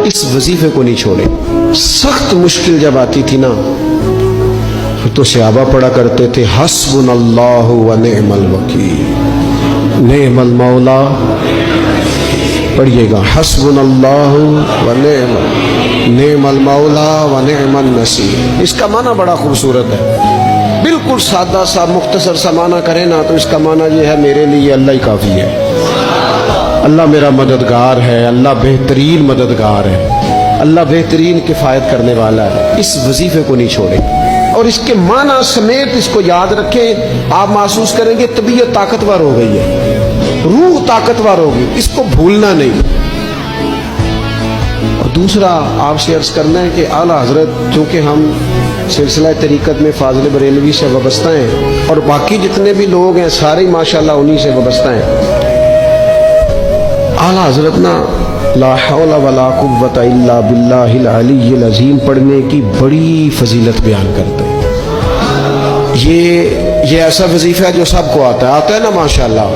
اس वजीफे को नहीं छोड़े। सख्त मुश्किल जब आती थी ना तो सहाबा पढ़ा करते थे हस्बुनल्लाहु व निअमल वकील, निअमल मौला, पढ़िएगा हस्बुनल्लाहु व निअमल मौला व निअमन नसीर। इसका माना बड़ा खूबसूरत है, बिल्कुल सादा सा मुख्तसर सा माना करें ना तो इसका माना ये है मेरे लिए अल्लाह ही काफ़ी है, अल्लाह मेरा मददगार है, अल्लाह बेहतरीन मददगार है, अल्लाह बेहतरीन किफ़ायत करने वाला है। इस वजीफे को नहीं छोड़े और इसके माना समेत इसको याद रखें। आप महसूस करेंगे तबीयत ताकतवर हो गई है, रूह ताकतवर होगी, इसको भूलना नहीं। और दूसरा आपसे अर्ज करना है कि आला हजरत, चूँकि हम सिलसिला तरीक़त में फाज़िल बरेलवी से वाबस्ता हैं और बाकी जितने भी लोग हैं सारे माशाअल्लाह उन्हीं से वाबस्ता हैं। आला हजरत ना ला हौला वला कुव्वता इल्ला बिल्लाहिल अलीय्यिल अज़ीम पढ़ने की बड़ी फजीलत बयान करते हैं। ये ऐसा वजीफा है जो सबको आता है ना माशाअल्लाह।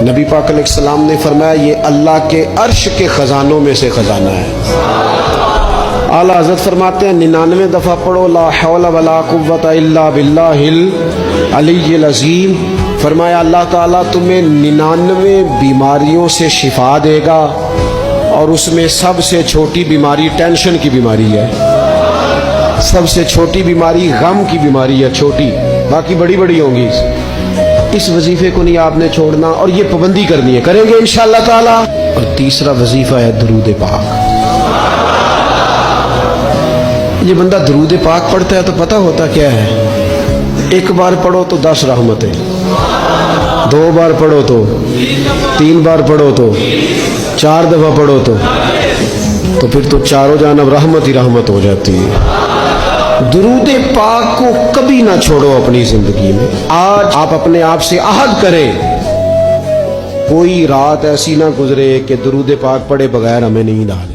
नबी पाक अलैहिस्सलाम ने फरमाया ये अल्लाह के अर्श के खजानों में से खजाना है। आला हज़रत फरमाते हैं 99 दफ़ा पढ़ो ला हौला वला कुव्वता इल्ला बिल्लाहिल अलीय्यिल अज़ीम। फरमाया अल्लाह ताला तुम्हें 99 बीमारियों से शिफा देगा और उसमें सबसे छोटी बीमारी टेंशन की बीमारी है, सबसे छोटी बीमारी गम की बीमारी है, छोटी, बाकी बड़ी बड़ी होंगी। इस वजीफे को नहीं आपने छोड़ना और ये पाबंदी करनी है, करेंगे इंशाअल्लाह ताला। और तीसरा वजीफा है दरूद पाक। ये बंदा दरूद पाक पढ़ता है तो पता होता क्या है, एक बार पढ़ो तो 10 रहमतें, 2 बार पढ़ो तो, 3 बार पढ़ो तो, 4 दफा पढ़ो तो फिर तो चारों जानब रहमत ही रहमत हो जाती है। दुरूद पाक को कभी ना छोड़ो अपनी जिंदगी में। आज आप अपने आप से अहद करें, कोई रात ऐसी ना गुजरे कि दुरूद पाक पढ़े बगैर हमें नींद आ जाए।